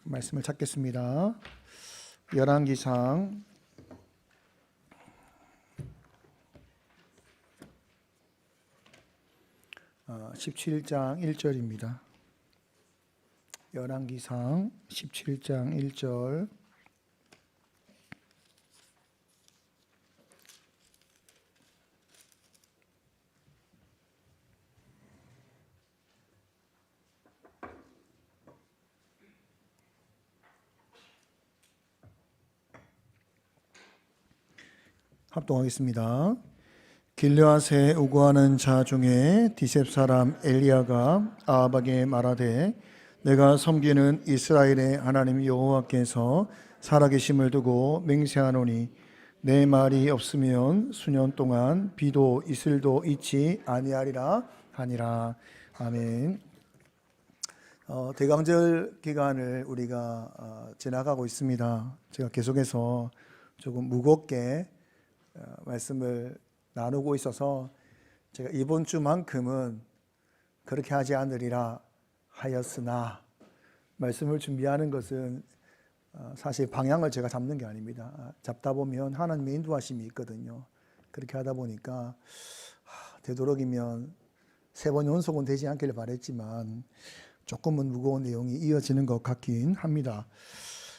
말씀을 찾겠습니다. 열왕기상 17장 1절입니다. 열왕기상 17장 1절. 합동하겠습니다. 길르앗에 우거하는 자 중에 디셉 사람 엘리야가 아합에게 말하되 내가 섬기는 이스라엘의 하나님 여호와께서 살아계심을 두고 맹세하노니 내 말이 없으면 수년 동안 비도 이슬도 있지 아니하리라 하니라. 아멘. 대강절 기간을 우리가 지나가고 있습니다. 제가 계속해서 조금 무겁게 말씀을 나누고 있어서 제가 이번 주만큼은 그렇게 하지 않으리라 하였으나 말씀을 준비하는 것은 사실 방향을 제가 잡는 게 아닙니다. 잡다 보면 하나님의 인도하심이 있거든요. 그렇게 하다 보니까 되도록이면 3번 연속은 되지 않기를 바랬지만 조금은 무거운 내용이 이어지는 것 같긴 합니다.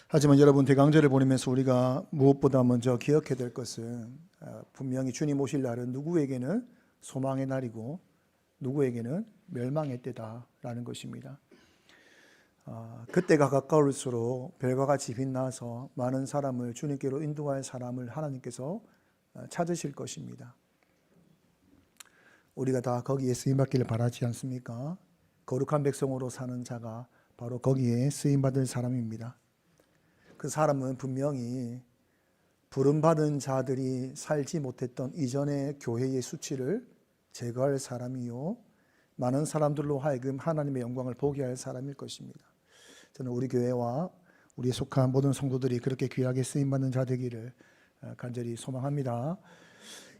하지만 여러분, 대강절을 보내면서 우리가 무엇보다 먼저 기억해야 될 것은 분명히 주님 오실 날은 누구에게는 소망의 날이고 누구에게는 멸망의 때다라는 것입니다. 그때가 가까울수록 별과 같이 빛나서 많은 사람을 주님께로 인도할 사람을 하나님께서 찾으실 것입니다. 우리가 다 거기에 쓰임받기를 바라지 않습니까? 거룩한 백성으로 사는 자가 바로 거기에 쓰임받을 사람입니다. 그 사람은 분명히 부름받은 자들이 살지 못했던 이전의 교회의 수치를 제거할 사람이요, 많은 사람들로 하여금 하나님의 영광을 보게 할 사람일 것입니다. 저는 우리 교회와 우리에 속한 모든 성도들이 그렇게 귀하게 쓰임받는 자 되기를 간절히 소망합니다.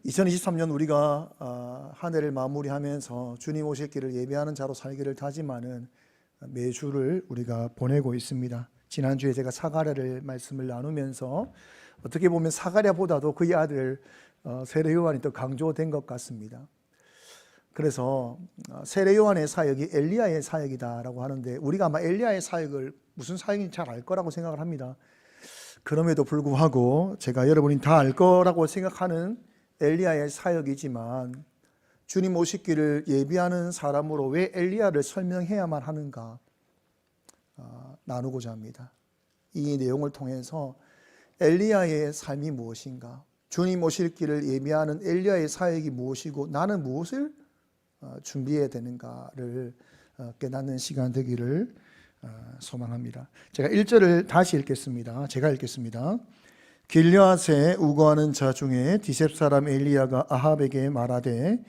2023년 우리가 한 해를 마무리하면서 주님 오실 길을 예배하는 자로 살기를 다짐하는 매주를 우리가 보내고 있습니다. 지난주에 제가 사가랴를 말씀을 나누면서 어떻게 보면 사가랴보다도 그의 아들 세례 요한이 더 강조된 것 같습니다. 그래서 세례 요한의 사역이 엘리야의 사역이다라고 하는데 우리가 아마 엘리야의 사역을 무슨 사역인지 잘 알 거라고 생각을 합니다. 그럼에도 불구하고 제가 여러분이 다 알 거라고 생각하는 엘리야의 사역이지만 주님 오시기를 예비하는 사람으로 왜 엘리야를 설명해야만 하는가 나누고자 합니다. 이 내용을 통해서 엘리야의 삶이 무엇인가, 주님 오실 길을 예비하는 엘리야의 사역이 무엇이고 나는 무엇을 준비해야 되는가를 깨닫는 시간 되기를 소망합니다. 제가 1절을 다시 읽겠습니다. 제가 읽겠습니다. 길르앗에 우거하는 자 중에 디셉 사람 엘리야가 아합에게 말하되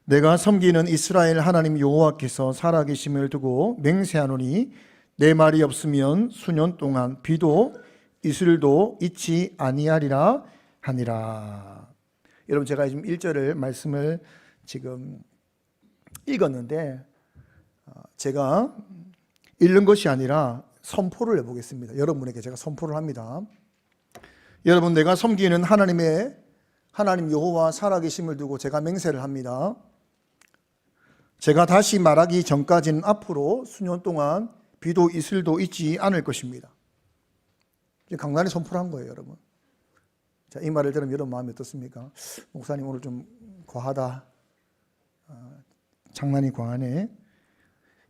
내가 섬기는 이스라엘 하나님 여호와께서 살아계심을 두고 맹세하노니 내 말이 없으면 수년 동안 비도 이슬도 있지 아니하리라 하니라. 여러분, 제가 지금 1절을 말씀을 지금 읽었는데 제가 읽는 것이 아니라 선포를 해보겠습니다. 여러분에게 제가 선포를 합니다. 여러분, 내가 섬기는 하나님 여호와 살아계심을 두고 제가 맹세를 합니다. 제가 다시 말하기 전까지는 앞으로 수년 동안 비도 이슬도 있지 않을 것입니다. 강단히 선포를 한 거예요, 여러분. 자, 이 말을 들으면 여러분 마음이 어떻습니까? 목사님 오늘 좀 과하다, 장난이 과하네,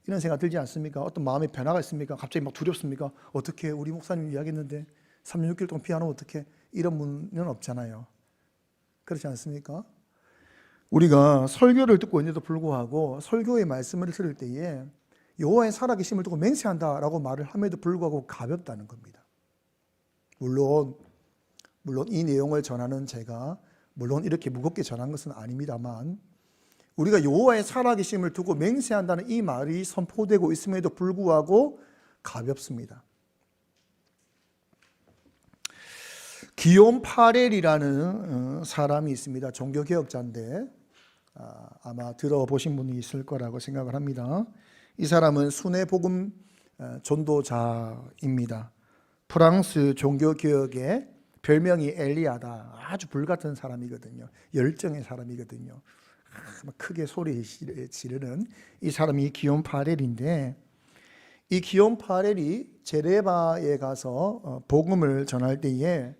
이런 생각 들지 않습니까? 어떤 마음의 변화가 있습니까? 갑자기 막 두렵습니까? 어떻게 우리 목사님 이야기했는데 3년 6개월 동안 피하면 어떻게, 이런 분은 없잖아요. 그렇지 않습니까? 우리가 설교를 듣고 있는데도 불구하고 설교의 말씀을 들을 때에 여호와의 살아계심을 두고 맹세한다라고 말을 함에도 불구하고 가볍다는 겁니다. 물론 이 내용을 전하는 제가 물론 이렇게 무겁게 전한 것은 아닙니다만 우리가 여호와의 살아계심을 두고 맹세한다는 이 말이 선포되고 있음에도 불구하고 가볍습니다. 기욤 파렐이라는 사람이 있습니다. 종교개혁자인데 아마 들어보신 분이 있을 거라고 생각을 합니다. 이 사람은 순회 복음 전도자입니다. 프랑스 종교개혁의 별명이 엘리야다. 아주 불같은 사람이거든요. 열정의 사람이거든요. 크게 소리 지르는 이 사람이 기욤 파렐인데, 이 기욤 파렐이 제네바에 가서 복음을 전할 때에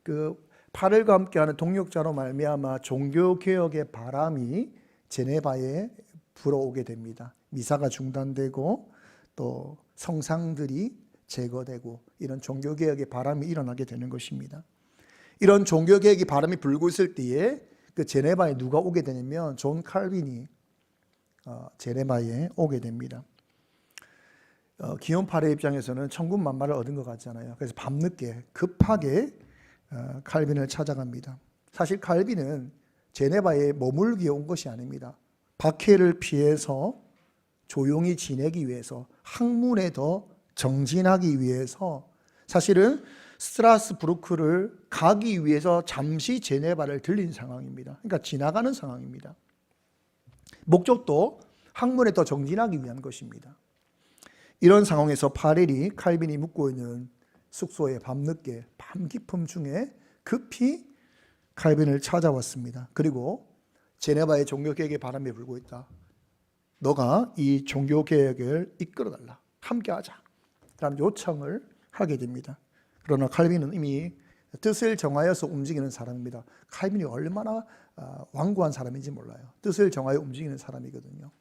그 파렐과 함께하는 동역자로 말미암아 종교개혁의 바람이 제네바에 불어오게 됩니다. 미사가 중단되고 또 성상들이 제거되고 이런 종교개혁의 바람이 일어나게 되는 것입니다. 이런 종교개혁의 바람이 불고 있을 때에 그 제네바에 누가 오게 되냐면 존 칼빈이 제네바에 오게 됩니다. 기욤 파렐 입장에서는 천군만마를 얻은 것 같잖아요. 그래서 밤늦게 급하게 칼빈을 찾아갑니다. 사실 칼빈은 제네바에 머물기 온 것이 아닙니다. 박해를 피해서 조용히 지내기 위해서, 학문에 더 정진하기 위해서, 사실은 스트라스부르크를 가기 위해서 잠시 제네바를 들린 상황입니다. 그러니까 지나가는 상황입니다. 목적도 학문에 더 정진하기 위한 것입니다. 이런 상황에서 파렐이 칼빈이 묵고 있는 숙소에 밤늦게, 밤 깊음 중에 급히 칼빈을 찾아왔습니다. 그리고 제네바의 종교개혁의 바람이 불고 있다. 너가 이 종교개혁을 이끌어달라. 함께하자. 라는 요청을 하게 됩니다. 그러나 칼빈은 이미 뜻을 정하여서 움직이는 사람입니다. 칼빈이 얼마나 완고한 사람인지 몰라요. 뜻을 정하여 움직이는 사람이거든요.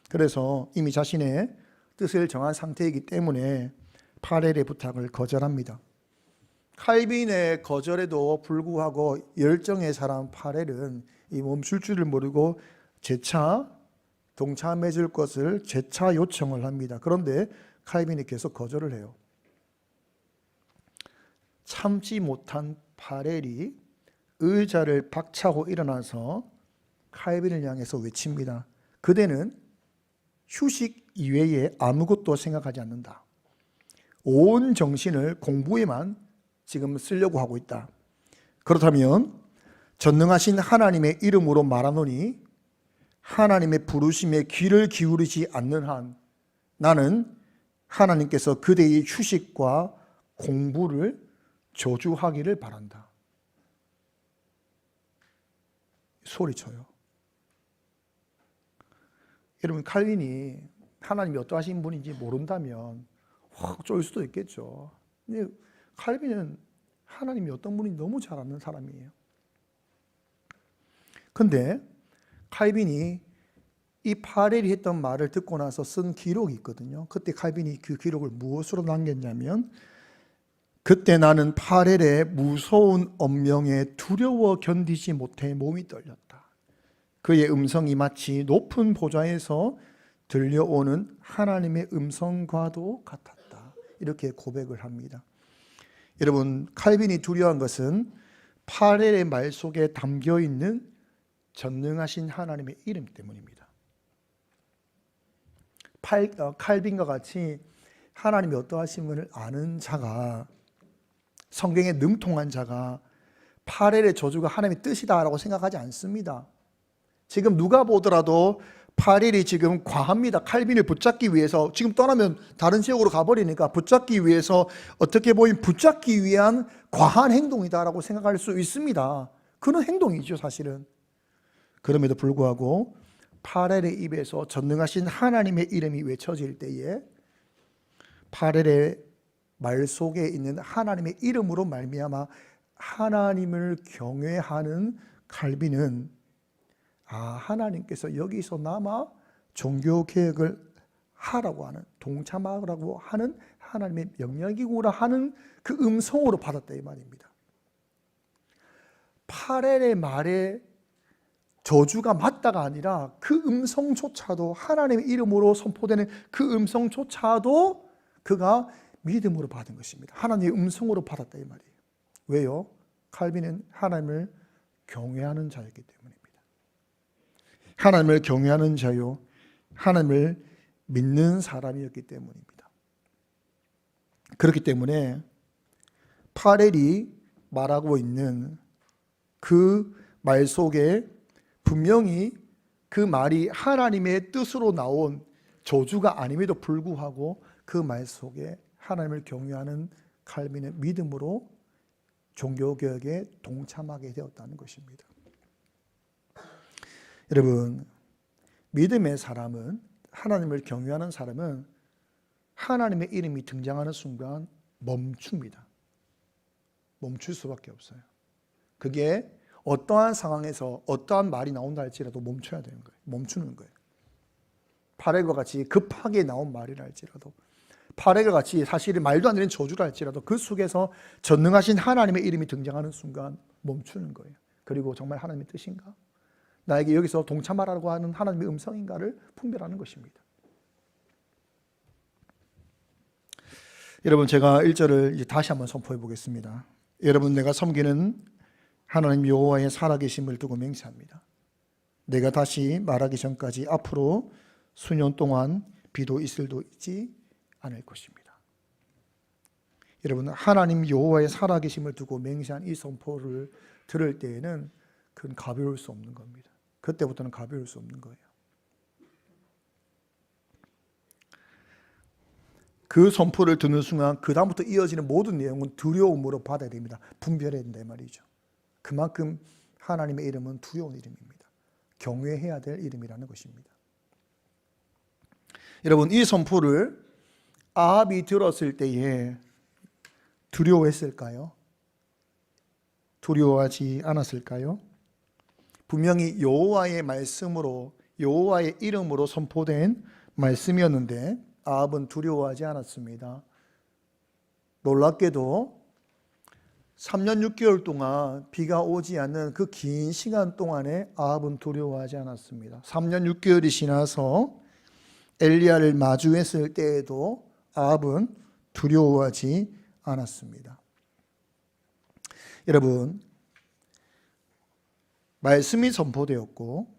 그래서 이미 자신의 뜻을 정한 상태이기 때문에 파렐의 부탁을 거절합니다. 칼빈의 거절에도 불구하고 열정의 사람 파렐은 이 멈출 줄을 모르고 재차 동참해 줄 것을 재차 요청을 합니다. 그런데 칼빈이 계속 거절을 해요. 참지 못한 파렐이 의자를 박차고 일어나서 칼빈을 향해서 외칩니다. 그대는 휴식 이외에 아무것도 생각하지 않는다. 온 정신을 공부에만 지금 쓰려고 하고 있다. 그렇다면 전능하신 하나님의 이름으로 말하노니 하나님의 부르심에 귀를 기울이지 않는 한 나는 하나님께서 그대의 휴식과 공부를 저주하기를 바란다. 소리쳐요. 여러분, 칼빈이 하나님이 어떠하신 분인지 모른다면 확 쫄 수도 있겠죠. 근데 칼빈은 하나님이 어떤 분인지 너무 잘 아는 사람이에요. 근데 칼빈이 이 파렐이 했던 말을 듣고 나서 쓴 기록이 있거든요. 그때 칼빈이 그 기록을 무엇으로 남겼냐면, 그때 나는 파렐의 무서운 엄명에 두려워 견디지 못해 몸이 떨렸다. 그의 음성이 마치 높은 보좌에서 들려오는 하나님의 음성과도 같았다. 이렇게 고백을 합니다. 여러분, 칼빈이 두려워한 것은 파렐의 말 속에 담겨있는 전능하신 하나님의 이름 때문입니다. 칼빈과 같이 하나님이 어떠하신 분을 아는 자가, 성경에 능통한 자가 파렐의 저주가 하나님의 뜻이다라고 생각하지 않습니다. 지금 누가 보더라도 파렐이 지금 과합니다. 칼빈을 붙잡기 위해서, 지금 떠나면 다른 지역으로 가버리니까 붙잡기 위해서 어떻게 보면 붙잡기 위한 과한 행동이다라고 생각할 수 있습니다. 그런 행동이죠, 사실은. 그럼에도 불구하고 파렐의 입에서 전능하신 하나님의 이름이 외쳐질 때에 파렐의 말 속에 있는 하나님의 이름으로 말미암아 하나님을 경외하는 칼빈은 하나님께서 여기서 남아 종교개혁을 하라고 하는, 동참하라고 하는 하나님의 명령이구나 하는 그 음성으로 받았다 이 말입니다. 파렐의 말에 저주가 맞다가 아니라 그 음성조차도, 하나님의 이름으로 선포되는 그 음성조차도 그가 믿음으로 받은 것입니다. 하나님의 음성으로 받았다 이 말이에요. 왜요? 칼빈은 하나님을 경외하는 자였기 때문입니다. 하나님을 경외하는 자요, 하나님을 믿는 사람이었기 때문입니다. 그렇기 때문에 파렐이 말하고 있는 그 말 속에 분명히 그 말이 하나님의 뜻으로 나온 저주가 아님에도 불구하고 그 말 속에 하나님을 경외하는 칼빈의 믿음으로 종교개혁에 동참하게 되었다는 것입니다. 여러분, 믿음의 사람은, 하나님을 경외하는 사람은 하나님의 이름이 등장하는 순간 멈춥니다. 멈출 수밖에 없어요. 그게 어떠한 상황에서 어떠한 말이 나온다 할지라도 멈춰야 되는 거예요. 멈추는 거예요. 파레과 같이 급하게 나온 말이라 할지라도, 파레과 같이 사실 말도 안 되는 저주라 할지라도 그 속에서 전능하신 하나님의 이름이 등장하는 순간 멈추는 거예요. 그리고 정말 하나님의 뜻인가? 나에게 여기서 동참하라고 하는 하나님의 음성인가를 분별하는 것입니다. 여러분, 제가 1절을 이제 다시 한번 선포해 보겠습니다. 여러분, 내가 섬기는 하나님 여호와의 살아계심을 두고 맹세합니다. 내가 다시 말하기 전까지 앞으로 수년 동안 비도 이슬도 있지 않을 것입니다. 여러분, 하나님 여호와의 살아계심을 두고 맹세한 이 선포를 들을 때에는 그건 가벼울 수 없는 겁니다. 그때부터는 가벼울 수 없는 거예요. 그 선포를 듣는 순간 그 다음부터 이어지는 모든 내용은 두려움으로 받아야 됩니다. 분별해야 된다 말이죠. 그만큼 하나님의 이름은 두려운 이름입니다. 경외해야 될 이름이라는 것입니다. 여러분, 이 선포를 아합이 들었을 때에 두려워했을까요? 두려워하지 않았을까요? 분명히 여호와의 말씀으로, 여호와의 이름으로 선포된 말씀이었는데 아합은 두려워하지 않았습니다. 놀랍게도 3년 6개월 동안 비가 오지 않는 그 긴 시간 동안에 아합은 두려워하지 않았습니다. 3년 6개월이 지나서 엘리야를 마주했을 때에도 아합은 두려워하지 않았습니다. 여러분, 말씀이 선포되었고,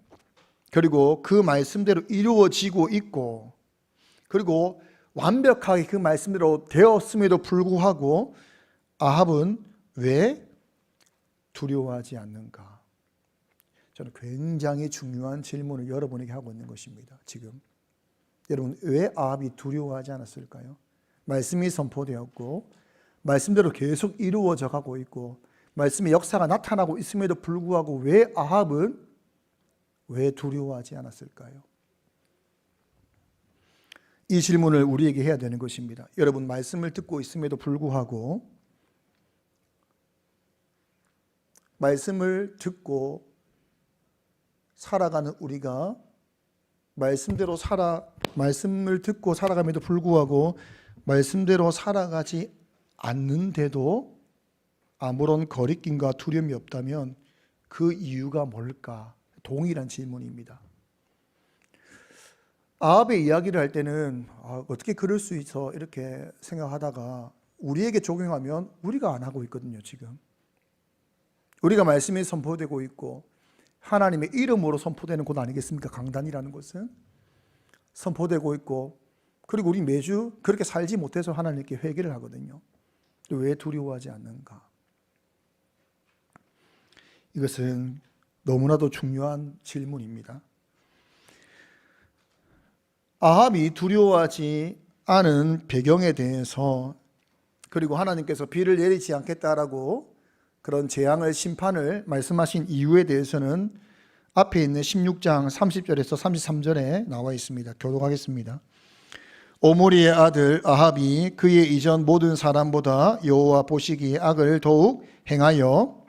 그리고 그 말씀대로 이루어지고 있고, 그리고 완벽하게 그 말씀대로 되었음에도 불구하고 아합은 왜 두려워하지 않는가? 저는 굉장히 중요한 질문을 여러분에게 하고 있는 것입니다. 지금 여러분, 왜 아합이 두려워하지 않았을까요? 말씀이 선포되었고 말씀대로 계속 이루어져 가고 있고 말씀의 역사가 나타나고 있음에도 불구하고 왜 아합은 왜 두려워하지 않았을까요? 이 질문을 우리에게 해야 되는 것입니다. 여러분, 말씀을 듣고 있음에도 불구하고 말씀을 듣고 살아가는 우리가 말씀을 듣고 살아감에도 불구하고 말씀대로 살아가지 않는데도 아무런 거리낌과 두려움이 없다면 그 이유가 뭘까? 동일한 질문입니다. 아합의 이야기를 할 때는 어떻게 그럴 수 있어 이렇게 생각하다가 우리에게 적용하면 우리가 안 하고 있거든요. 지금 우리가 말씀이 선포되고 있고 하나님의 이름으로 선포되는 곳 아니겠습니까? 강단이라는 것은 선포되고 있고, 그리고 우리 매주 그렇게 살지 못해서 하나님께 회개를 하거든요. 왜 두려워하지 않는가? 이것은 너무나도 중요한 질문입니다. 아합이 두려워하지 않은 배경에 대해서, 그리고 하나님께서 비를 내리지 않겠다라고 그런 재앙을, 심판을 말씀하신 이유에 대해서는 앞에 있는 16장 30절에서 33절에 나와 있습니다. 교독하겠습니다. 오므리의 아들 아합이 그의 이전 모든 사람보다 여호와 보시기에 악을 더욱 행하여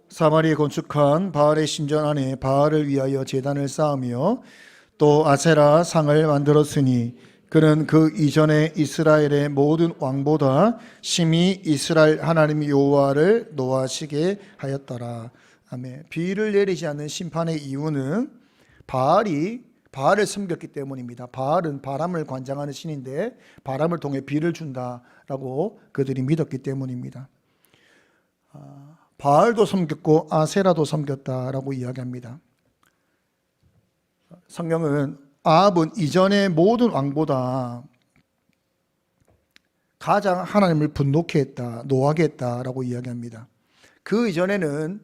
사마리에 건축한 바알의 신전 안에 바알을 위하여 제단을 쌓으며 또 아세라 상을 만들었으니 그는 그 이전에 이스라엘의 모든 왕보다 심히 이스라엘 하나님 여호와를 노하시게 하였더라. 아멘. 비를 내리지 않는 심판의 이유는 바알을 섬겼기 때문입니다. 바알은 바람을 관장하는 신인데 바람을 통해 비를 준다라고 그들이 믿었기 때문입니다. 바알도 섬겼고 아세라도 섬겼다라고 이야기합니다. 성경은 아합은 이전의 모든 왕보다 가장 하나님을 분노케 했다, 노하게 했다라고 이야기합니다. 그 이전에는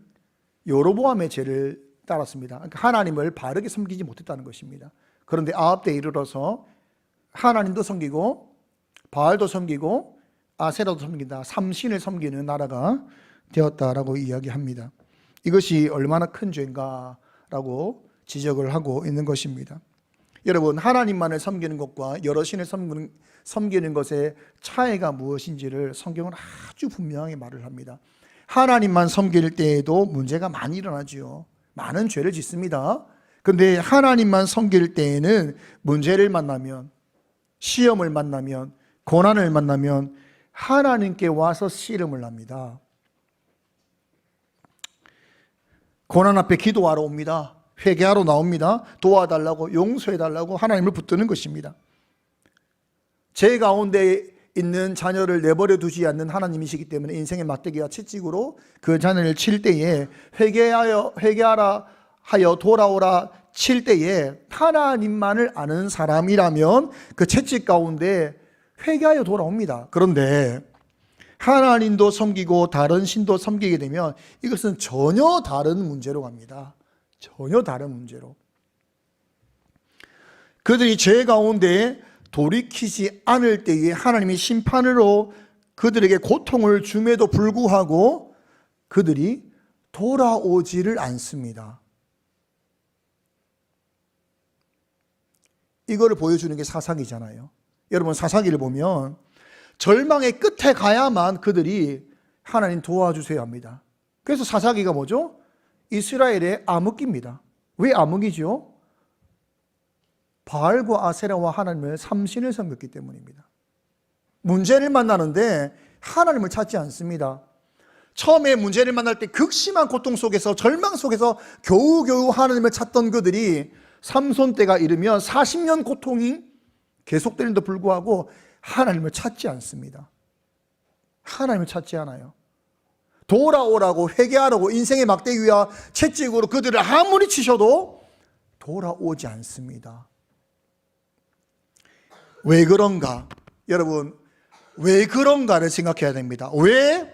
여로보암의 죄를 따랐습니다. 그러니까 하나님을 바르게 섬기지 못했다는 것입니다. 그런데 아합 때에 이르러서 하나님도 섬기고 바알도 섬기고 아세라도 섬긴다, 삼신을 섬기는 나라가 되었다라고 이야기합니다. 이것이 얼마나 큰 죄인가라고 지적을 하고 있는 것입니다. 여러분, 하나님만을 섬기는 것과 여러 신을 섬기는 것의 차이가 무엇인지를 성경은 아주 분명하게 말을 합니다. 하나님만 섬길 때에도 문제가 많이 일어나지요. 많은 죄를 짓습니다. 그런데 하나님만 섬길 때에는 문제를 만나면, 시험을 만나면, 고난을 만나면 하나님께 와서 씨름을 합니다. 고난 앞에 기도하러 옵니다. 회개하러 나옵니다. 도와달라고, 용서해달라고 하나님을 붙드는 것입니다. 제 가운데 있는 자녀를 내버려 두지 않는 하나님이시기 때문에 인생의 막대기와 채찍으로 그 자녀를 칠 때에 회개하라 하여 돌아오라 칠 때에 하나님만을 아는 사람이라면 그 채찍 가운데 회개하여 돌아옵니다. 그런데 하나님도 섬기고 다른 신도 섬기게 되면 이것은 전혀 다른 문제로 갑니다. 전혀 다른 문제로. 그들이 죄 가운데 돌이키지 않을 때에 하나님이 심판으로 그들에게 고통을 줌에도 불구하고 그들이 돌아오지를 않습니다. 이거를 보여주는 게 사사기잖아요. 여러분, 사사기를 보면 절망의 끝에 가야만 그들이 하나님 도와주세요 합니다. 그래서 사사기가 뭐죠? 이스라엘의 암흑기입니다. 왜 암흑이죠? 바알과 아세라와 하나님을 삼신을 섬겼기 때문입니다. 문제를 만나는데 하나님을 찾지 않습니다. 처음에 문제를 만날 때 극심한 고통 속에서, 절망 속에서 겨우겨우 하나님을 찾던 그들이 삼손 때가 이르면 40년 고통이 계속되는데도 불구하고 하나님을 찾지 않습니다. 하나님을 찾지 않아요. 돌아오라고, 회개하라고 인생의 막대기와 채찍으로 그들을 아무리 치셔도 돌아오지 않습니다. 왜 그런가? 여러분, 왜 그런가를 생각해야 됩니다. 왜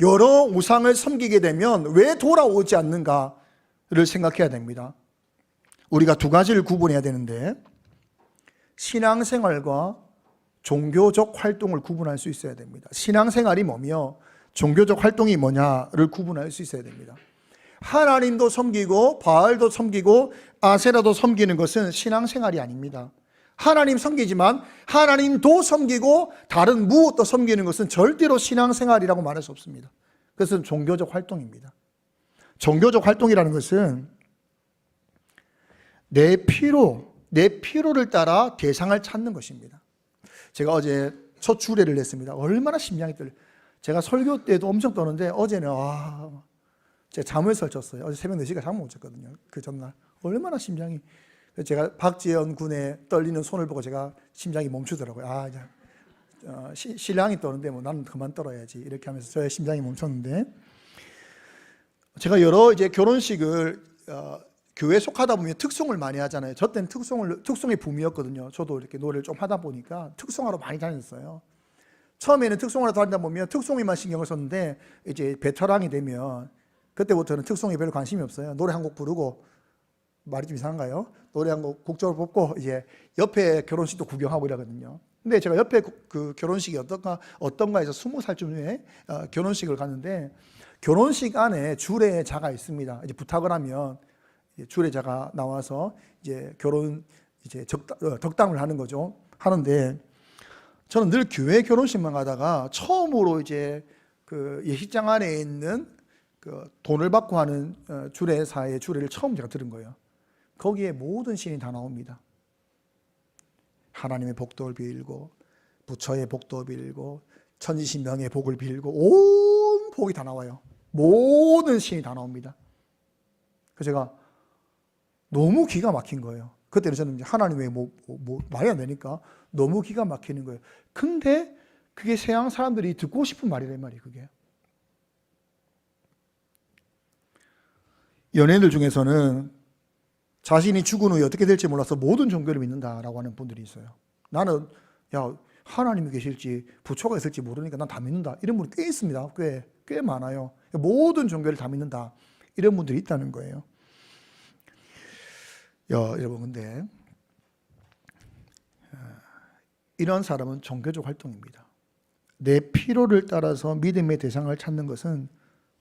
여러 우상을 섬기게 되면 왜 돌아오지 않는가를 생각해야 됩니다. 우리가 두 가지를 구분해야 되는데, 신앙생활과 종교적 활동을 구분할 수 있어야 됩니다. 신앙생활이 뭐며 종교적 활동이 뭐냐를 구분할 수 있어야 됩니다. 하나님도 섬기고 바알도 섬기고 아세라도 섬기는 것은 신앙생활이 아닙니다. 하나님 섬기지만 하나님도 섬기고 다른 무엇도 섬기는 것은 절대로 신앙생활이라고 말할 수 없습니다. 그것은 종교적 활동입니다. 종교적 활동이라는 것은 내 피로를 따라 대상을 찾는 것입니다. 제가 어제 첫 주례를 했습니다. 얼마나 심장이 떨려요. 제가 설교 때도 엄청 떠는데 어제는 제가 잠을 설쳤어요. 어제 새벽 4시까지 잠을 못 잤거든요. 그 전날 얼마나 심장이. 제가 박지연 군의 떨리는 손을 보고 제가 심장이 멈추더라고요. 신랑이 떠는데 뭐 나는 그만 떨어야지 이렇게 하면서 저의 심장이 멈췄는데, 제가 여러 이제 결혼식을 교회 속하다 보면 특송을 많이 하잖아요. 저 때는 특송의 붐이었거든요. 저도 이렇게 노래를 좀 하다 보니까 특송하러 많이 다녔어요. 처음에는 특송하러 다니다 보면 특송에만 신경을 썼는데 이제 베테랑이 되면 그때부터는 특송에 별로 관심이 없어요. 노래 한 곡 부르고, 말이 좀 이상한가요? 노래 한 곡 곡적으로 뽑고 이제 옆에 결혼식도 구경하고 이러거든요. 근데 제가 옆에 그 결혼식이 어떤가 해서 20살쯤에 결혼식을 갔는데, 결혼식 안에 주례자가 있습니다. 이제 부탁을 하면 주례자가 나와서 이제 덕담을 하는 거죠. 하는데 저는 늘 교회 결혼식만 가다가 처음으로 이제 그 예식장 안에 있는 그 돈을 받고 하는 주례사의 주례를 처음 제가 들은 거예요. 거기에 모든 신이 다 나옵니다. 하나님의 복도 빌고, 부처의 복도 빌고, 천지신명의 복을 빌고, 온 복이 다 나와요. 모든 신이 다 나옵니다. 그래서 제가 너무 기가 막힌 거예요. 그때는 저는 하나님 왜 말이 안 되니까 너무 기가 막히는 거예요. 근데 그게 서양 사람들이 듣고 싶은 말이란 말이에요. 그게 연예인들 중에서는 자신이 죽은 후에 어떻게 될지 몰라서 모든 종교를 믿는다라고 하는 분들이 있어요. 나는 하나님이 계실지 부처가 있을지 모르니까 난 다 믿는다. 이런 분이 꽤 있습니다. 꽤 많아요. 모든 종교를 다 믿는다. 이런 분들이 있다는 거예요. 여러분, 근데 이런 사람은 종교적 활동입니다. 내 필요를 따라서 믿음의 대상을 찾는 것은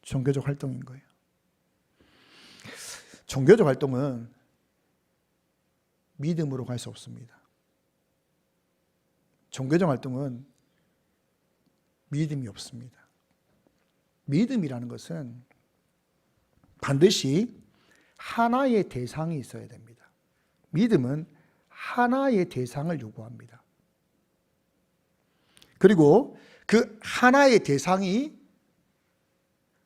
종교적 활동인 거예요. 종교적 활동은 믿음으로 갈 수 없습니다. 종교적 활동은 믿음이 없습니다. 믿음이라는 것은 반드시 하나의 대상이 있어야 됩니다. 믿음은 하나의 대상을 요구합니다. 그리고 그 하나의 대상이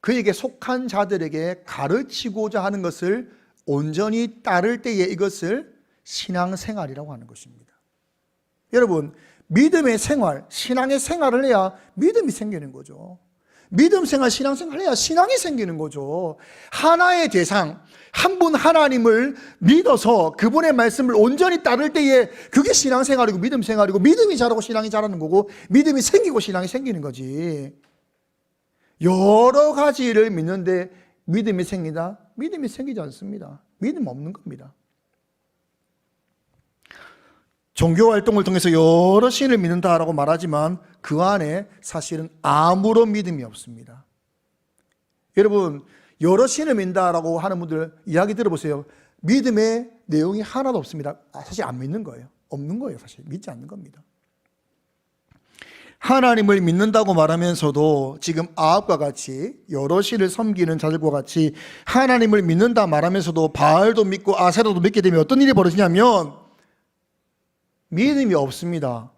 그에게 속한 자들에게 가르치고자 하는 것을 온전히 따를 때에 이것을 신앙생활이라고 하는 것입니다. 여러분, 믿음의 생활, 신앙의 생활을 해야 믿음이 생기는 거죠. 믿음 생활, 신앙 생활을 해야 신앙이 생기는 거죠. 하나의 대상, 한 분 하나님을 믿어서 그분의 말씀을 온전히 따를 때에 그게 신앙 생활이고 믿음 생활이고, 믿음이 자라고 신앙이 자라는 거고, 믿음이 생기고 신앙이 생기는 거지. 여러 가지를 믿는데 믿음이 생기다? 믿음이 생기지 않습니다. 믿음 없는 겁니다. 종교활동을 통해서 여러 신을 믿는다라고 말하지만 그 안에 사실은 아무런 믿음이 없습니다. 여러분, 여러 신을 믿는다라고 하는 분들 이야기 들어보세요. 믿음의 내용이 하나도 없습니다. 사실 안 믿는 거예요. 없는 거예요. 사실 믿지 않는 겁니다. 하나님을 믿는다고 말하면서도 지금 아합과 같이 여러 신을 섬기는 자들과 같이 하나님을 믿는다 말하면서도 바알도 믿고 아세라도 믿게 되면 어떤 일이 벌어지냐면 믿음이 없습니다.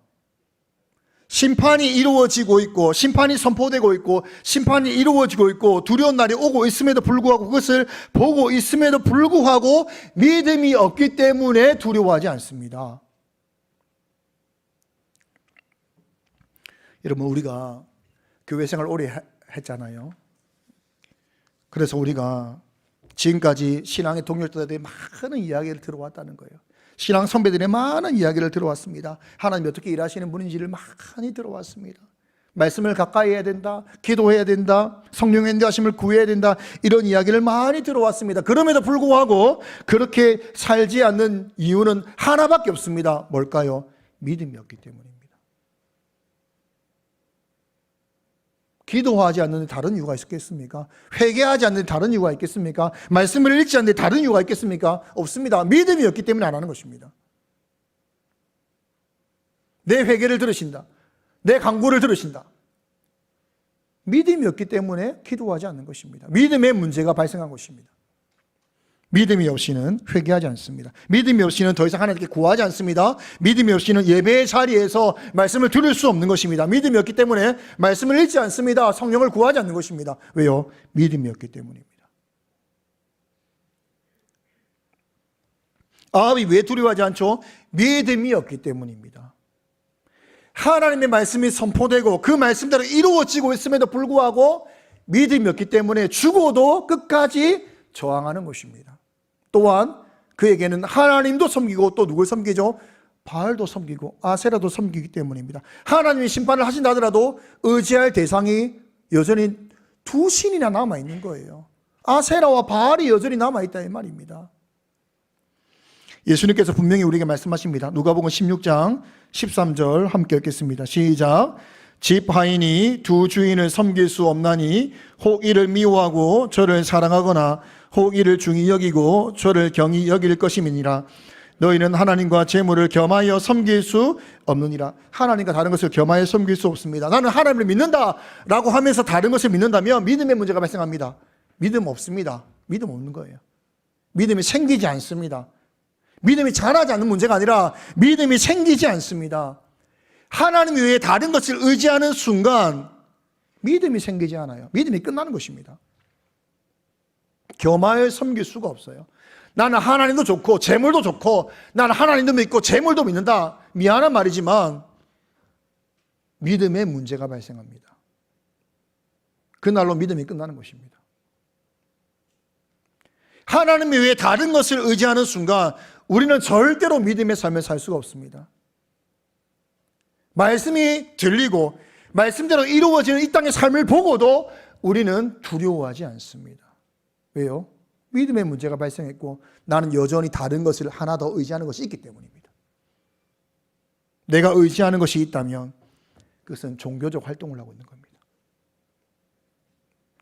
심판이 이루어지고 있고, 심판이 선포되고 있고, 심판이 이루어지고 있고, 두려운 날이 오고 있음에도 불구하고, 그것을 보고 있음에도 불구하고 믿음이 없기 때문에 두려워하지 않습니다. 여러분, 우리가 교회 생활 오래 했잖아요. 그래서 우리가 지금까지 신앙의 동료들의 많은 이야기를 들어왔다는 거예요. 신앙 선배들의 많은 이야기를 들어왔습니다. 하나님이 어떻게 일하시는 분인지를 많이 들어왔습니다. 말씀을 가까이 해야 된다, 기도해야 된다, 성령의 인도하심을 구해야 된다, 이런 이야기를 많이 들어왔습니다. 그럼에도 불구하고 그렇게 살지 않는 이유는 하나밖에 없습니다. 뭘까요? 믿음이 없기 때문입니다. 기도하지 않는데 다른 이유가 있겠습니까? 회개하지 않는데 다른 이유가 있겠습니까? 말씀을 읽지 않는데 다른 이유가 있겠습니까? 없습니다. 믿음이 없기 때문에 안 하는 것입니다. 내 회개를 들으신다, 내 간구를 들으신다, 믿음이 없기 때문에 기도하지 않는 것입니다. 믿음의 문제가 발생한 것입니다. 믿음이 없이는 회개하지 않습니다. 믿음이 없이는 더 이상 하나님께 구하지 않습니다. 믿음이 없이는 예배의 자리에서 말씀을 들을 수 없는 것입니다. 믿음이 없기 때문에 말씀을 읽지 않습니다. 성령을 구하지 않는 것입니다. 왜요? 믿음이 없기 때문입니다. 아합이 왜 두려워하지 않죠? 믿음이 없기 때문입니다. 하나님의 말씀이 선포되고 그 말씀대로 이루어지고 있음에도 불구하고 믿음이 없기 때문에 죽어도 끝까지 저항하는 것입니다. 또한 그에게는 하나님도 섬기고 또 누굴 섬기죠? 바알도 섬기고 아세라도 섬기기 때문입니다. 하나님이 심판을 하신다 하더라도 의지할 대상이 여전히 두 신이나 남아있는 거예요. 아세라와 바알이 여전히 남아있다 이 말입니다. 예수님께서 분명히 우리에게 말씀하십니다. 누가복음 16장 13절 함께 읽겠습니다. 시작. 집 하인이 두 주인을 섬길 수 없나니 혹 이를 미워하고 저를 사랑하거나 혹 이를 중히 여기고 저를 경히 여길 것임이니라. 너희는 하나님과 재물을 겸하여 섬길 수 없느니라. 하나님과 다른 것을 겸하여 섬길 수 없습니다. 나는 하나님을 믿는다라고 하면서 다른 것을 믿는다면 믿음의 문제가 발생합니다. 믿음 없습니다. 믿음 없는 거예요. 믿음이 생기지 않습니다. 믿음이 자라지 않는 문제가 아니라 믿음이 생기지 않습니다. 하나님 외에 다른 것을 의지하는 순간 믿음이 생기지 않아요. 믿음이 끝나는 것입니다. 겸하여 섬길 수가 없어요. 나는 하나님도 좋고 재물도 좋고 나는 하나님도 믿고 재물도 믿는다. 미안한 말이지만 믿음의 문제가 발생합니다. 그날로 믿음이 끝나는 것입니다. 하나님 외에 다른 것을 의지하는 순간 우리는 절대로 믿음의 삶을 살 수가 없습니다. 말씀이 들리고 말씀대로 이루어지는 이 땅의 삶을 보고도 우리는 두려워하지 않습니다. 왜요? 믿음의 문제가 발생했고 나는 여전히 다른 것을 하나 더 의지하는 것이 있기 때문입니다. 내가 의지하는 것이 있다면 그것은 종교적 활동을 하고 있는 겁니다.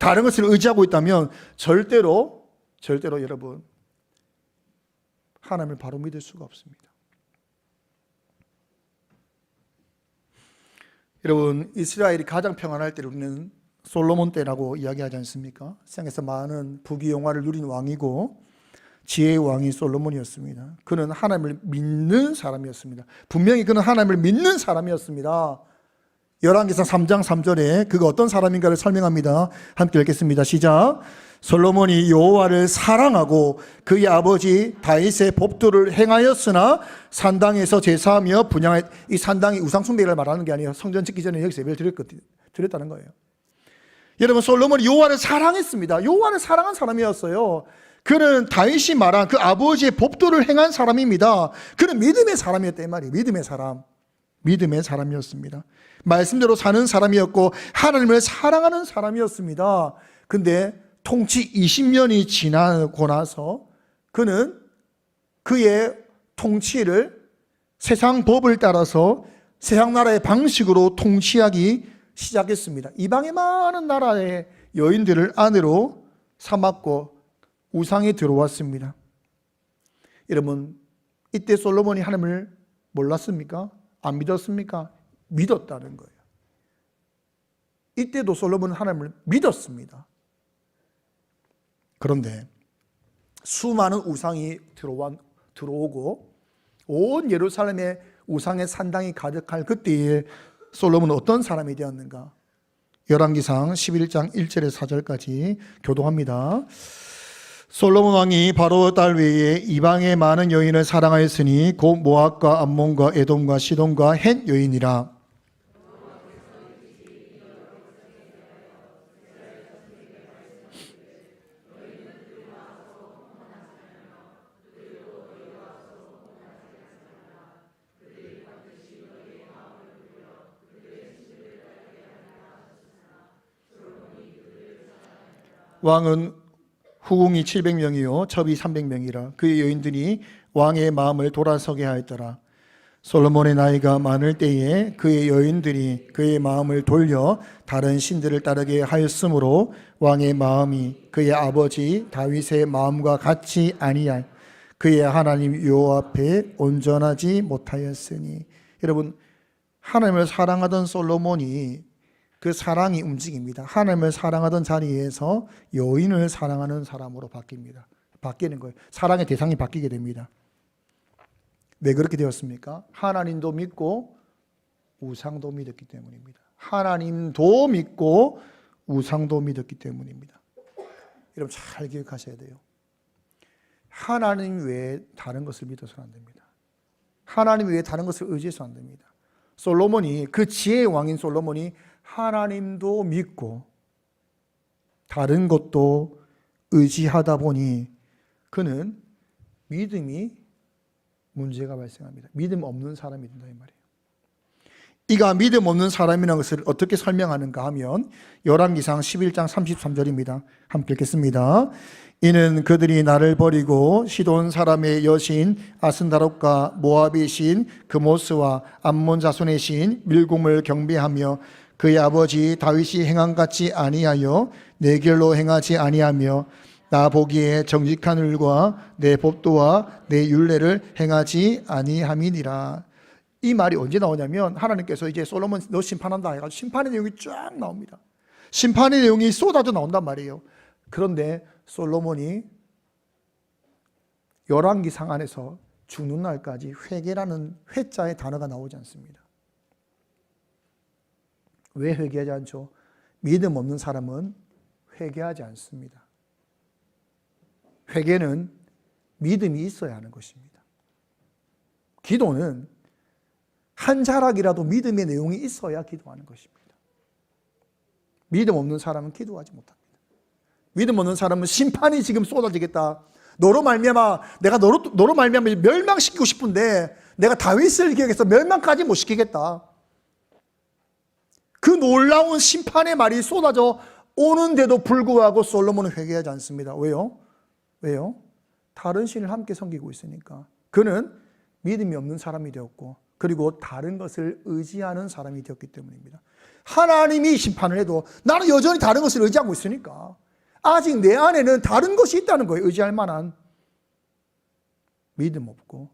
다른 것을 의지하고 있다면 절대로 여러분 하나님을 바로 믿을 수가 없습니다. 여러분, 이스라엘이 가장 평안할 때를 우리는 솔로몬 때라고 이야기하지 않습니까? 세상에서 많은 부귀영화를 누린 왕이고 지혜의 왕이 솔로몬이었습니다. 그는 하나님을 믿는 사람이었습니다. 분명히 그는 하나님을 믿는 사람이었습니다. 열왕기상 3장 3절에 그가 어떤 사람인가를 설명합니다. 함께 읽겠습니다. 시작. 솔로몬이 여호와를 사랑하고 그의 아버지 다윗의 법도를 행하였으나 산당에서 제사하며 분향하였. 이 산당이 우상숭배를 말하는 게 아니에요. 성전 짓기 전에 여기서 예배를 드렸다는 거예요. 여러분, 솔로몬이 여호와를 사랑했습니다. 여호와를 사랑한 사람이었어요. 그는 다윗이 말한 그 아버지의 법도를 행한 사람입니다. 그는 믿음의 사람이었다 이 말이에요. 믿음의 사람이었습니다. 말씀대로 사는 사람이었고 하나님을 사랑하는 사람이었습니다. 근데 통치 20년이 지나고 나서 그는 그의 통치를 세상 법을 따라서 세상 나라의 방식으로 통치하기 시작했습니다. 이방의 많은 나라의 여인들을 아내로 삼았고 우상이 들어왔습니다. 여러분, 이때 솔로몬이 하나님을 몰랐습니까? 안 믿었습니까? 믿었다는 거예요. 이때도 솔로몬은 하나님을 믿었습니다. 그런데 수많은 우상이 들어오고 온 예루살렘에 우상의 산당이 가득할 그때에 솔로몬은 어떤 사람이 되었는가? 열왕기상 11장 1절에서 4절까지 교도합니다. 솔로몬 왕이 바로 딸 외에 이방의 많은 여인을 사랑하였으니 곧 모압과 암몬과 에돔과 시돈과 헷 여인이라. 왕은 후궁이 700명이요 첩이 300명이라. 그의 여인들이 왕의 마음을 돌아서게 하였더라. 솔로몬의 나이가 많을 때에 그의 여인들이 그의 마음을 돌려 다른 신들을 따르게 하였으므로 왕의 마음이 그의 아버지 다윗의 마음과 같이 아니하여 그의 하나님 여호와 앞에 온전하지 못하였으니. 여러분, 하나님을 사랑하던 솔로몬이 그 사랑이 움직입니다. 하나님을 사랑하던 자리에서 여인을 사랑하는 사람으로 바뀌는 거예요. 사랑의 대상이 바뀌게 됩니다. 왜 그렇게 되었습니까? 하나님도 믿고 우상도 믿었기 때문입니다. 하나님도 믿고 우상도 믿었기 때문입니다. 여러분 잘 기억하셔야 돼요. 하나님 외에 다른 것을 믿어서는 안 됩니다. 하나님 외에 다른 것을 의지해서는 안 됩니다. 솔로몬이, 그 지혜의 왕인 솔로몬이 하나님도 믿고 다른 것도 의지하다 보니 그는 믿음이 문제가 발생합니다. 믿음 없는 사람이 된다 이 말이에요. 이가 믿음 없는 사람이라는 것을 어떻게 설명하는가 하면 열왕기상 11장 33절입니다. 함께 읽겠습니다. 이는 그들이 나를 버리고 시돈 사람의 여신 아스다롯과 모압의 신 그모스와 암몬 자손의 신 밀곰을 경배하며 그의 아버지 다윗이 행함같이 아니하여 내 길로 행하지 아니하며 나 보기에 정직한 일과 내 법도와 내 율례를 행하지 아니함이니라. 이 말이 언제 나오냐면 하나님께서 이제 솔로몬 너 심판한다 해가지고 심판의 내용이 쫙 나옵니다. 심판의 내용이 쏟아져 나온단 말이에요. 그런데 솔로몬이 열왕기상 안에서 죽는 날까지 회개라는 회자의 단어가 나오지 않습니다. 왜 회개하지 않죠? 믿음 없는 사람은 회개하지 않습니다. 회개는 믿음이 있어야 하는 것입니다. 기도는 한 자락이라도 믿음의 내용이 있어야 기도하는 것입니다. 믿음 없는 사람은 기도하지 못합니다. 믿음 없는 사람은 심판이 지금 쏟아지겠다. 너로 말미암아 내가 너로 말미암아 멸망시키고 싶은데 내가 다윗을 기억해서 멸망까지 못 시키겠다. 그 놀라운 심판의 말이 쏟아져 오는데도 불구하고 솔로몬은 회개하지 않습니다. 왜요? 다른 신을 함께 섬기고 있으니까. 그는 믿음이 없는 사람이 되었고, 그리고 다른 것을 의지하는 사람이 되었기 때문입니다. 하나님이 심판을 해도 나는 여전히 다른 것을 의지하고 있으니까 아직 내 안에는 다른 것이 있다는 거예요. 의지할 만한. 믿음 없고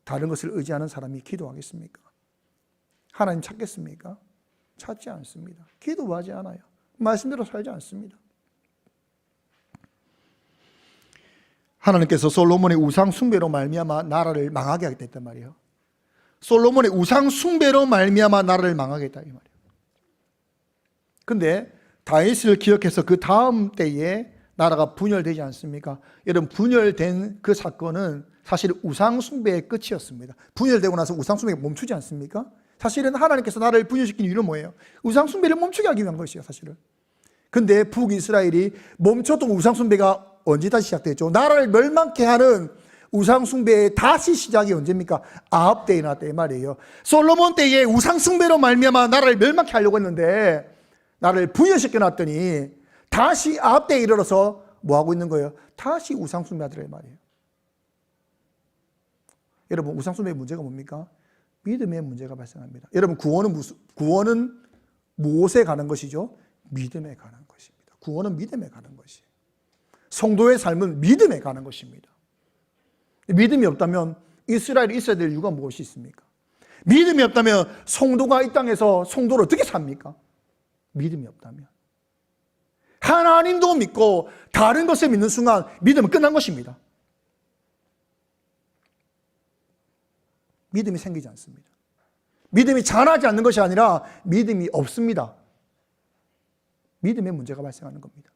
다른 것을 의지하는 사람이 기도하겠습니까? 하나님 찾겠습니까? 찾지 않습니다. 기도하지 않아요. 말씀대로 살지 않습니다. 하나님께서 솔로몬의 우상 숭배로 말미암아 나라를 망하게 하겠다 했단 말이에요. 솔로몬의 우상 숭배로 말미암아 나라를 망하게 했다 이 말이에요. 근데 다윗을 기억해서 그 다음 때에 나라가 분열되지 않습니까? 여러분, 분열된 그 사건은 사실 우상 숭배의 끝이었습니다. 분열되고 나서 우상 숭배가 멈추지 않습니까? 사실은 하나님께서 나라를 분열시킨 이유는 뭐예요? 우상 숭배를 멈추게 하기 위한 것이에요, 사실은. 근데 북이스라엘이 멈췄던 우상 숭배가 언제 다시 시작됐죠? 나라를 멸망케 하는 우상 숭배의 다시 시작이 언제입니까? 아합 때에 났다 이 말이에요. 솔로몬 때에 우상 숭배로 말미암아 나라를 멸망케 하려고 했는데 나라를 분열시켜 놨더니 다시 아합 때에 이르러서 뭐 하고 있는 거예요? 다시 우상 숭배하더라 이 말이에요. 여러분, 우상 숭배의 문제가 뭡니까? 믿음의 문제가 발생합니다. 여러분, 구원은 무엇에 가는 것이죠? 믿음에 가는 것입니다. 구원은 믿음에 가는 것이에요. 성도의 삶은 믿음에 가는 것입니다. 믿음이 없다면 이스라엘이 있어야 될 이유가 무엇이 있습니까? 믿음이 없다면 성도가 이 땅에서 성도를 어떻게 삽니까? 믿음이 없다면. 하나님도 믿고 다른 것을 믿는 순간 믿음은 끝난 것입니다. 믿음이 생기지 않습니다. 믿음이 자라지 않는 것이 아니라 믿음이 없습니다. 믿음의 문제가 발생하는 겁니다.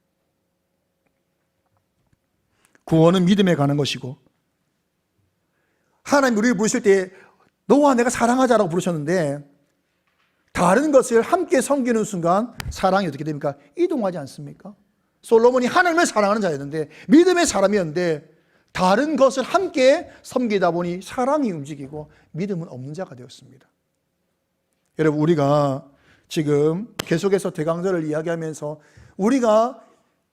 구원은 믿음에 가는 것이고, 하나님 우리를 부르실 때 너와 내가 사랑하자라고 부르셨는데 다른 것을 함께 섬기는 순간 사랑이 어떻게 됩니까? 이동하지 않습니까? 솔로몬이 하나님을 사랑하는 자였는데, 믿음의 사람이었는데 다른 것을 함께 섬기다 보니 사랑이 움직이고 믿음은 없는 자가 되었습니다. 여러분, 우리가 지금 계속해서 대강절을 이야기하면서 우리가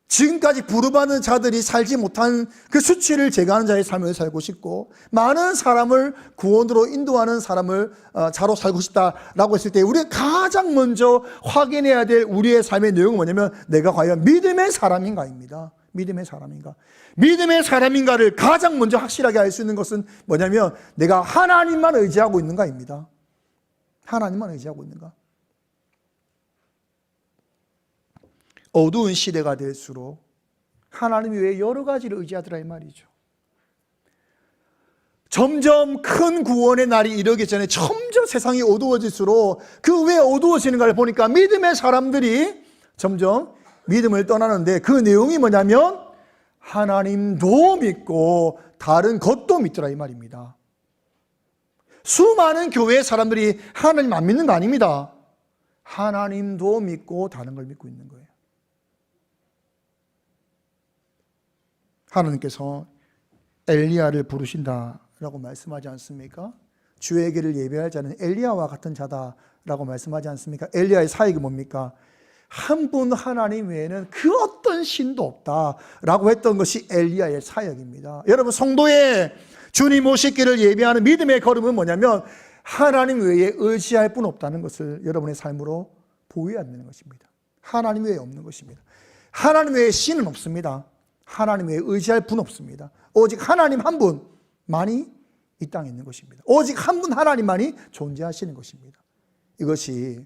지금까지 부름받은 자들이 살지 못한 그 수치를 제거하는 자의 삶을 살고 싶고, 많은 사람을 구원으로 인도하는 사람을 자로 살고 싶다라고 했을 때 우리가 가장 먼저 확인해야 될 우리의 삶의 내용은 뭐냐면, 내가 과연 믿음의 사람인가입니다. 믿음의 사람인가? 믿음의 사람인가를 가장 먼저 확실하게 알 수 있는 것은 뭐냐면, 내가 하나님만 의지하고 있는가입니다. 하나님만 의지하고 있는가? 어두운 시대가 될수록 하나님 외에 여러 가지를 의지하더라 이 말이죠. 점점 큰 구원의 날이 이르기 전에 점점 세상이 어두워질수록 그 왜 어두워지는가를 보니까 믿음의 사람들이 점점 믿음을 떠나는데, 그 내용이 뭐냐면 하나님도 믿고 다른 것도 믿더라 이 말입니다. 수많은 교회의 사람들이 하나님 안 믿는 거 아닙니다. 하나님도 믿고 다른 걸 믿고 있는 거예요. 하나님께서 엘리야를 부르신다라고 말씀하지 않습니까? 주에게를 예배할 자는 엘리야와 같은 자다라고 말씀하지 않습니까? 엘리야의 사역이 뭡니까? 한 분 하나님 외에는 그 어떤 신도 없다라고 했던 것이 엘리야의 사역입니다. 여러분, 성도의 주님 오시기를 예배하는 믿음의 걸음은 뭐냐면 하나님 외에 의지할 분 없다는 것을 여러분의 삶으로 보여야 되는 것입니다. 하나님 외에 없는 것입니다. 하나님 외에 신은 없습니다. 하나님 외에 의지할 분 없습니다. 오직 하나님 한 분만이 이 땅에 있는 것입니다. 오직 한 분 하나님만이 존재하시는 것입니다. 이것이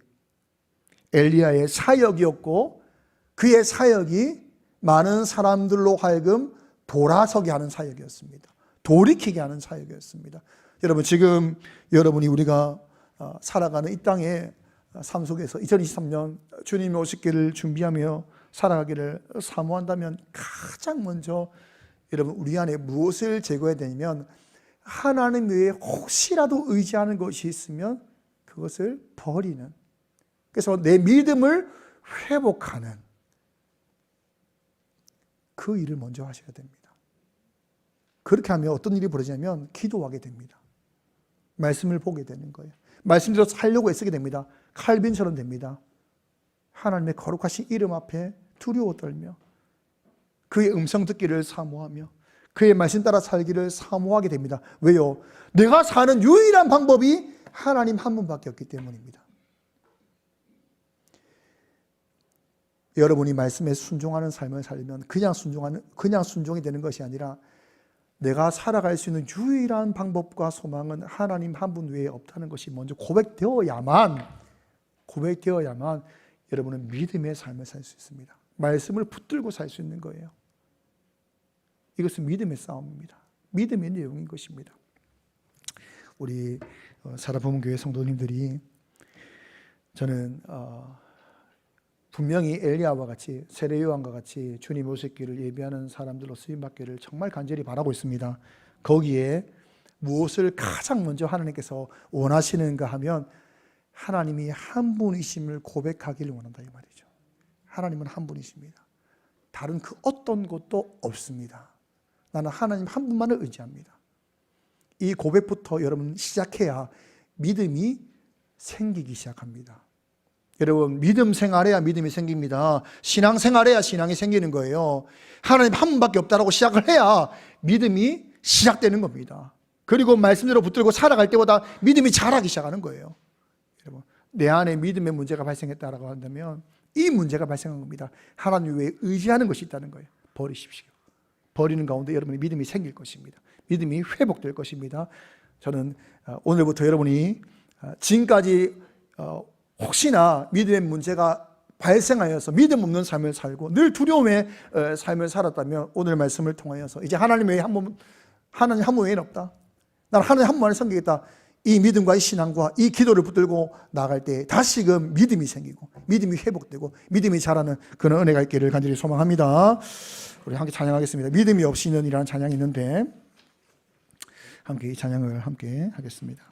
엘리야의 사역이었고, 그의 사역이 많은 사람들로 하여금 돌아서게 하는 사역이었습니다. 돌이키게 하는 사역이었습니다. 여러분, 지금 여러분이 우리가 살아가는 이 땅의 삶 속에서 2023년 주님이 오시기를 준비하며 살아가기를 사모한다면 가장 먼저 여러분, 우리 안에 무엇을 제거해야 되냐면, 하나님 외에 혹시라도 의지하는 것이 있으면 그것을 버리는, 그래서 내 믿음을 회복하는 그 일을 먼저 하셔야 됩니다. 그렇게 하면 어떤 일이 벌어지냐면 기도하게 됩니다. 말씀을 보게 되는 거예요. 말씀대로 살려고 애쓰게 됩니다. 칼빈처럼 됩니다. 하나님의 거룩하신 이름 앞에 두려워 떨며 그의 음성 듣기를 사모하며 그의 말씀 따라 살기를 사모하게 됩니다. 왜요? 내가 사는 유일한 방법이 하나님 한 분밖에 없기 때문입니다. 여러분이 말씀에 순종하는 삶을 살면 그냥 순종이 되는 것이 아니라 내가 살아갈 수 있는 유일한 방법과 소망은 하나님 한 분 외에 없다는 것이 먼저 고백되어야만 여러분은 믿음의 삶을 살 수 있습니다. 말씀을 붙들고 살 수 있는 거예요. 이것은 믿음의 싸움입니다. 믿음의 내용인 것입니다. 우리 살아보면 교회 성도님들이 저는 분명히 엘리야와 같이 세례 요한과 같이 주님 오실 길을 예비하는 사람들로 쓰임받기를 정말 간절히 바라고 있습니다. 거기에 무엇을 가장 먼저 하나님께서 원하시는가 하면 하나님이 한 분이심을 고백하기를 원한다 이 말이죠. 하나님은 한 분이십니다. 다른 그 어떤 것도 없습니다. 나는 하나님 한 분만을 의지합니다. 이 고백부터 여러분 시작해야 믿음이 생기기 시작합니다. 여러분 믿음 생활해야 믿음이 생깁니다. 신앙 생활해야 신앙이 생기는 거예요. 하나님 한 분밖에 없다라고 시작을 해야 믿음이 시작되는 겁니다. 그리고 말씀대로 붙들고 살아갈 때보다 믿음이 자라기 시작하는 거예요. 여러분 내 안에 믿음의 문제가 발생했다라고 한다면 이 문제가 발생한 겁니다. 하나님 외에 의지하는 것이 있다는 거예요. 버리십시오. 버리는 가운데 여러분의 믿음이 생길 것입니다. 믿음이 회복될 것입니다. 저는 오늘부터 여러분이 지금까지 혹시나 믿음의 문제가 발생하여서 믿음 없는 삶을 살고 늘 두려움의 삶을 살았다면 오늘 말씀을 통하여서 이제 하나님 외에 한 분 외에는 없다. 나는 하나님 한 분만을 섬기겠다. 이 믿음과 이 신앙과 이 기도를 붙들고 나갈 때 다시금 믿음이 생기고 믿음이 회복되고 믿음이 자라는 그런 은혜가 있기를 간절히 소망합니다. 우리 함께 찬양하겠습니다. 믿음이 없이는 이라는 찬양이 있는데 함께 이 찬양을 함께 하겠습니다.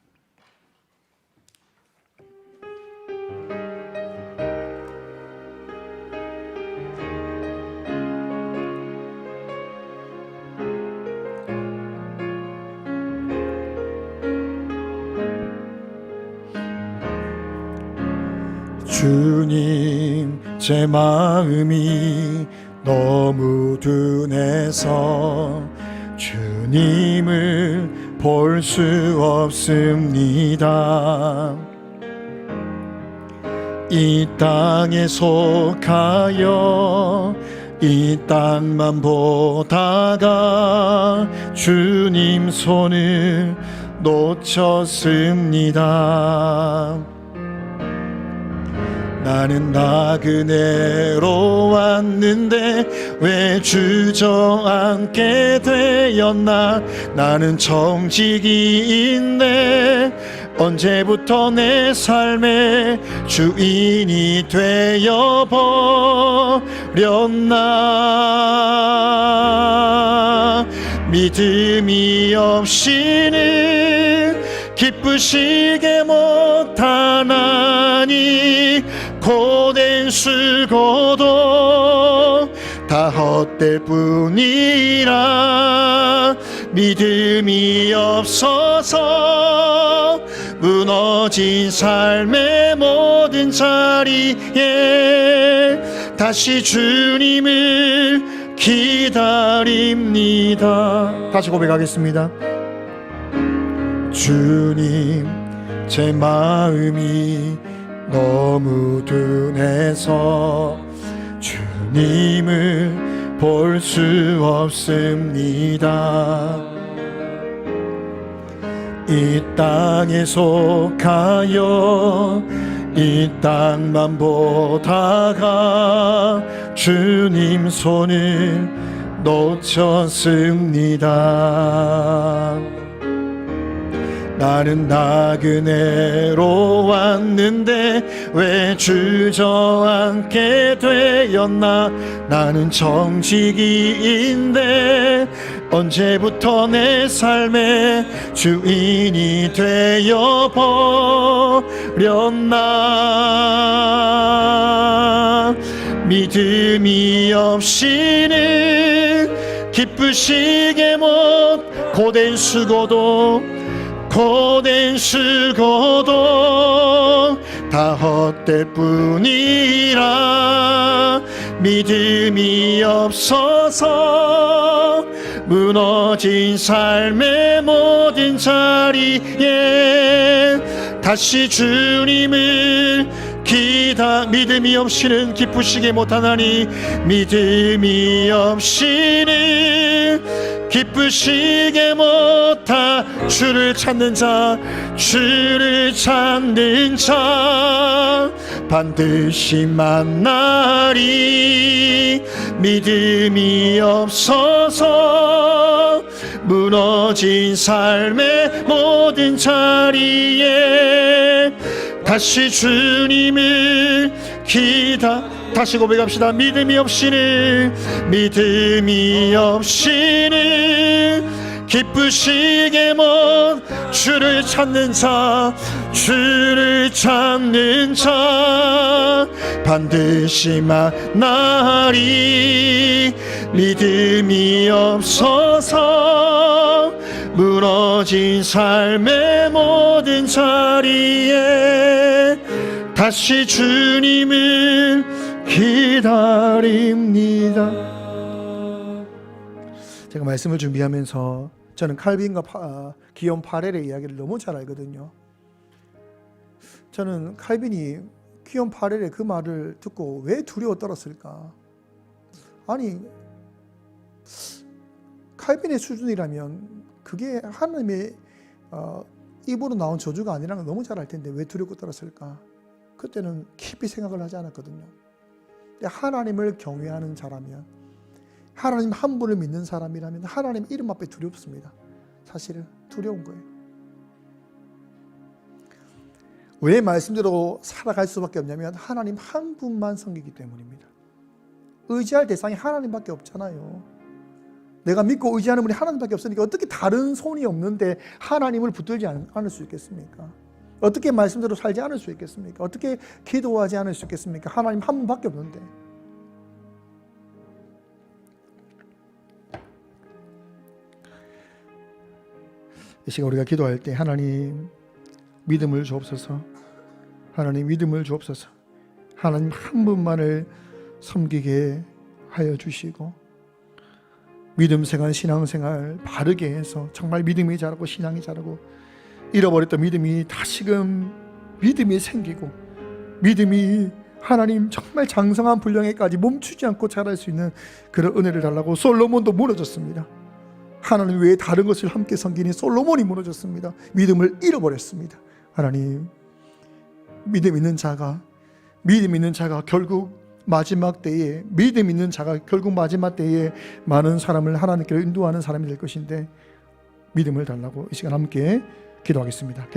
주님 제 마음이 너무 둔해서 주님을 볼 수 없습니다. 이 땅에 속하여 이 땅만 보다가 주님 손을 놓쳤습니다. 나는 나그네로 왔는데 왜 주저앉게 되었나. 나는 정직이인데 언제부터 내 삶의 주인이 되어버렸나. 믿음이 없이는 기쁘시게 못하나니 고된 수고도 다 헛될 뿐이라. 믿음이 없어서 무너진 삶의 모든 자리에 다시 주님을 기다립니다. 다시 고백하겠습니다. 주님 제 마음이 너무 둔해서 주님을 볼 수 없습니다. 이 땅에 속하여 이 땅만 보다가 주님 손을 놓쳤습니다. 나는 나그네로 왔는데 왜 주저앉게 되었나. 나는 정직이인데 언제부터 내 삶의 주인이 되어버렸나. 믿음이 없이는 기쁘시게 못 고된 수고도 다 헛 때뿐이라 믿음이 없어서 무너진 삶의 모든 자리에 다시 주님을 믿음이 없이는 기쁘시게 못하나니 믿음이 없이는 기쁘시게 못하 주를 찾는 자 반드시 만나리 믿음이 없어서 무너진 삶의 모든 자리에 다시 주님을 다시 고백합시다. 믿음이 없이는 기쁘시게 못 주를 찾는 자 반드시 만나리 믿음이 없어서 무너진 삶의 모든 자리에 다시 주님을 기다립니다. 제가 말씀을 준비하면서 저는 칼빈과 기욤 파렐의 이야기를 너무 잘 알거든요. 저는 칼빈이 기욤 파렐의 그 말을 듣고 왜 두려워 떨었을까? 아니, 칼빈의 수준이라면 그게 하나님의 입으로 나온 저주가 아니라는 걸 너무 잘 알 텐데 왜 두렵고 떨었을까? 그때는 깊이 생각을 하지 않았거든요. 하나님을 경외하는 자라면, 하나님 한 분을 믿는 사람이라면 하나님 이름 앞에 두렵습니다. 사실은 두려운 거예요. 왜 말씀대로 살아갈 수밖에 없냐면 하나님 한 분만 섬기기 때문입니다. 의지할 대상이 하나님밖에 없잖아요. 내가 믿고 의지하는 분이 하나님밖에 없으니까 어떻게 다른 손이 없는데 하나님을 붙들지 않을 수 있겠습니까? 어떻게 말씀대로 살지 않을 수 있겠습니까? 어떻게 기도하지 않을 수 있겠습니까? 하나님 한 분밖에 없는데. 이 시간 우리가 기도할 때 하나님 믿음을 주옵소서. 하나님 믿음을 주옵소서. 하나님 한 분만을 섬기게 하여 주시고 믿음 생활, 신앙생활 바르게 해서 정말 믿음이 자라고 신앙이 자라고 잃어버렸던 믿음이 다시금 믿음이 생기고 믿음이 하나님 정말 장성한 분량에까지 멈추지 않고 자랄 수 있는 그런 은혜를 달라고 솔로몬도 무너졌습니다. 하나님 외에 다른 것을 함께 섬기니 솔로몬이 무너졌습니다. 믿음을 잃어버렸습니다. 하나님 믿음 있는 자가 결국 마지막 때에 많은 사람을 하나님께로 인도하는 사람이 될 것인데 믿음을 달라고 이 시간 함께 기도하겠습니다.